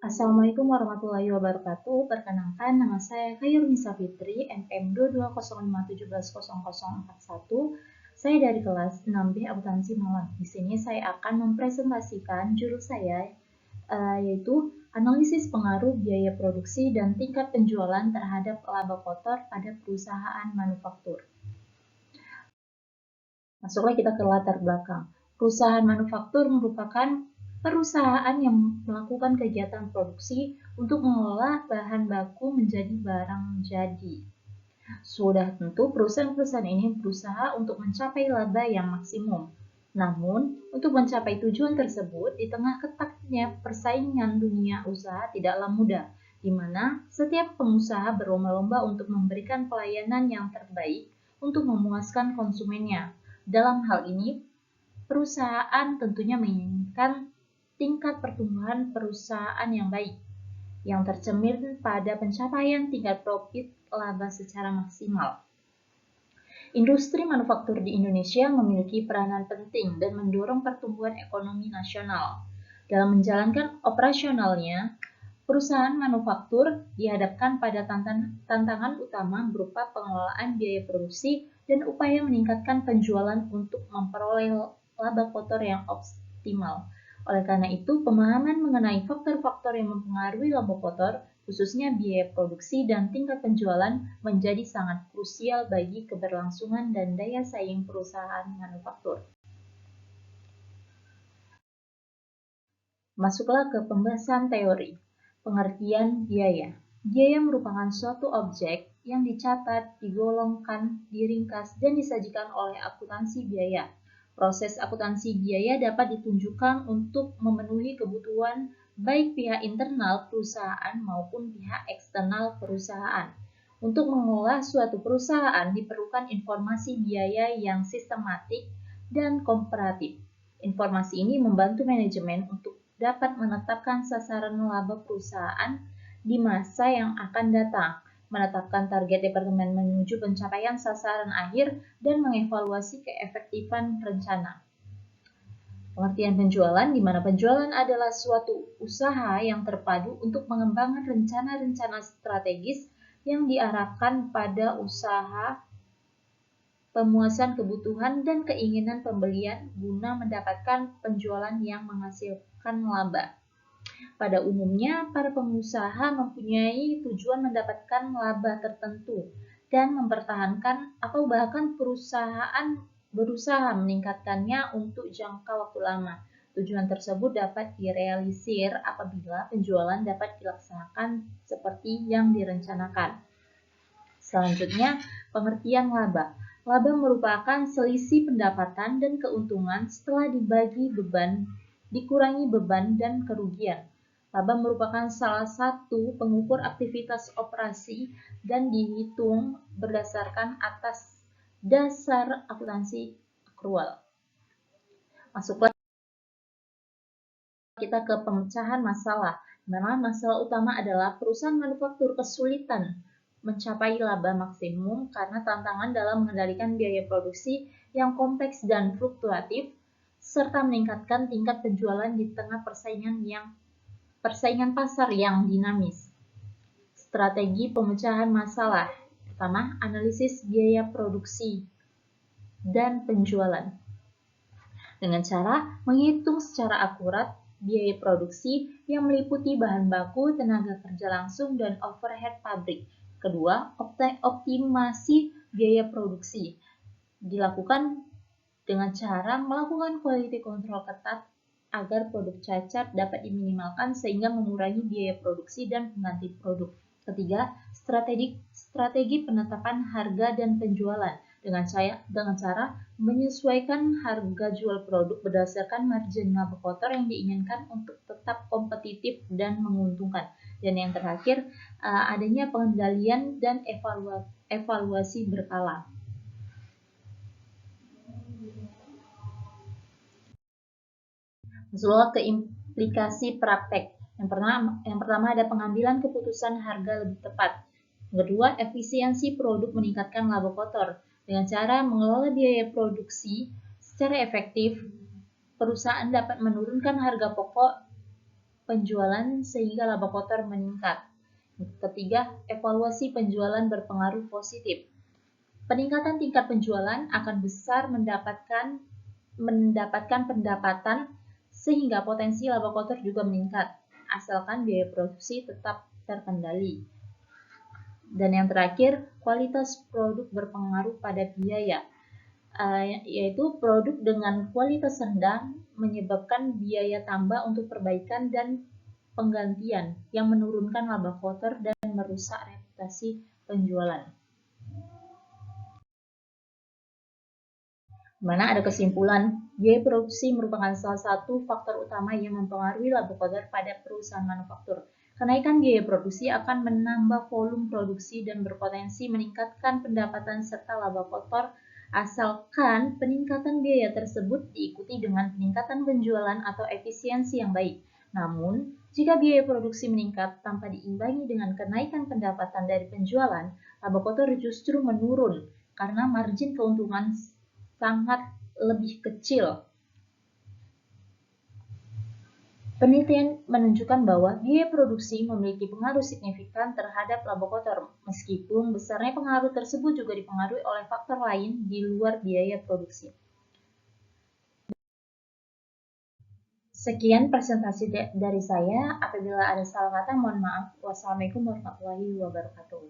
Assalamualaikum warahmatullahi wabarakatuh. Perkenalkan, nama saya Khairunisa Fitri, NPM 220514041. Saya dari kelas 6B Akuntansi Malang. Di sini saya akan mempresentasikan jurus saya, yaitu analisis pengaruh biaya produksi dan tingkat penjualan terhadap laba kotor pada perusahaan manufaktur. Masuklah kita ke latar belakang. Perusahaan manufaktur merupakan perusahaan yang melakukan kegiatan produksi untuk mengolah bahan baku menjadi barang jadi. Sudah tentu perusahaan-perusahaan ini berusaha untuk mencapai laba yang maksimum. Namun, untuk mencapai tujuan tersebut, di tengah ketatnya persaingan dunia usaha tidaklah mudah, di mana setiap pengusaha berlomba-lomba untuk memberikan pelayanan yang terbaik untuk memuaskan konsumennya. Dalam hal ini, perusahaan tentunya menginginkan tingkat pertumbuhan perusahaan yang baik, yang tercermin pada pencapaian tingkat profit laba secara maksimal. Industri manufaktur di Indonesia memiliki peranan penting dan mendorong pertumbuhan ekonomi nasional. Dalam menjalankan operasionalnya, perusahaan manufaktur dihadapkan pada tantangan utama berupa pengelolaan biaya produksi dan upaya meningkatkan penjualan untuk memperoleh laba kotor yang optimal. Oleh karena itu, pemahaman mengenai faktor-faktor yang mempengaruhi laba kotor, khususnya biaya produksi dan tingkat penjualan, menjadi sangat krusial bagi keberlangsungan dan daya saing perusahaan manufaktur. Masuklah ke pembahasan teori. Pengertian biaya. Biaya merupakan suatu objek yang dicatat, digolongkan, diringkas, dan disajikan oleh akuntansi biaya. Proses akuntansi biaya dapat ditunjukkan untuk memenuhi kebutuhan baik pihak internal perusahaan maupun pihak eksternal perusahaan. Untuk mengolah suatu perusahaan diperlukan informasi biaya yang sistematik dan komparatif. Informasi ini membantu manajemen untuk dapat menetapkan sasaran laba perusahaan di masa yang akan datang, menetapkan target departemen menuju pencapaian sasaran akhir, dan mengevaluasi keefektifan rencana. Pengertian penjualan, di mana penjualan adalah suatu usaha yang terpadu untuk mengembangkan rencana-rencana strategis yang diarahkan pada usaha pemuasan kebutuhan dan keinginan pembelian guna mendapatkan penjualan yang menghasilkan laba. Pada umumnya, para pengusaha mempunyai tujuan mendapatkan laba tertentu dan mempertahankan atau bahkan perusahaan berusaha meningkatkannya untuk jangka waktu lama. Tujuan tersebut dapat direalisir apabila penjualan dapat dilaksanakan seperti yang direncanakan. Selanjutnya, pengertian laba. Laba merupakan selisih pendapatan dan keuntungan setelah dikurangi beban dan kerugian. Laba merupakan salah satu pengukur aktivitas operasi dan dihitung berdasarkan atas dasar akuntansi akrual. Masuklah kita ke pemecahan masalah. Memang masalah utama adalah perusahaan manufaktur kesulitan mencapai laba maksimum karena tantangan dalam mengendalikan biaya produksi yang kompleks dan fluktuatif, serta meningkatkan tingkat penjualan di tengah persaingan pasar yang dinamis. Strategi pemecahan masalah. Pertama, analisis biaya produksi dan penjualan. Dengan cara menghitung secara akurat biaya produksi yang meliputi bahan baku, tenaga kerja langsung, dan overhead pabrik. Kedua, optimasi biaya produksi dilakukan dengan cara melakukan quality control ketat agar produk cacat dapat diminimalkan sehingga mengurangi biaya produksi dan pengganti produk. Ketiga, strategi penetapan harga dan penjualan dengan cara menyesuaikan harga jual produk berdasarkan margin laba kotor yang diinginkan untuk tetap kompetitif dan menguntungkan. Dan yang terakhir, adanya pengendalian dan evaluasi berkala. Masuklah ke implikasi praktek. Yang pertama ada pengambilan keputusan harga lebih tepat. Yang kedua, efisiensi produk meningkatkan laba kotor. Dengan cara mengelola biaya produksi secara efektif, perusahaan dapat menurunkan harga pokok penjualan sehingga laba kotor meningkat. Ketiga, evaluasi penjualan berpengaruh positif. Peningkatan tingkat penjualan akan besar mendapatkan pendapatan sehingga potensi laba kotor juga meningkat, asalkan biaya produksi tetap terkendali. Dan yang terakhir, kualitas produk berpengaruh pada biaya, yaitu produk dengan kualitas rendah menyebabkan biaya tambah untuk perbaikan dan penggantian yang menurunkan laba kotor dan merusak reputasi penjualan. Mana ada kesimpulan, biaya produksi merupakan salah satu faktor utama yang mempengaruhi laba kotor pada perusahaan manufaktur. Kenaikan biaya produksi akan menambah volume produksi dan berpotensi meningkatkan pendapatan serta laba kotor, asalkan peningkatan biaya tersebut diikuti dengan peningkatan penjualan atau efisiensi yang baik. Namun, jika biaya produksi meningkat tanpa diimbangi dengan kenaikan pendapatan dari penjualan, laba kotor justru menurun karena margin keuntungan sangat lebih kecil. Penelitian menunjukkan bahwa biaya produksi memiliki pengaruh signifikan terhadap laba kotor, meskipun besarnya pengaruh tersebut juga dipengaruhi oleh faktor lain di luar biaya produksi. Sekian presentasi dari saya. Apabila ada salah kata, mohon maaf. Wassalamualaikum warahmatullahi wabarakatuh.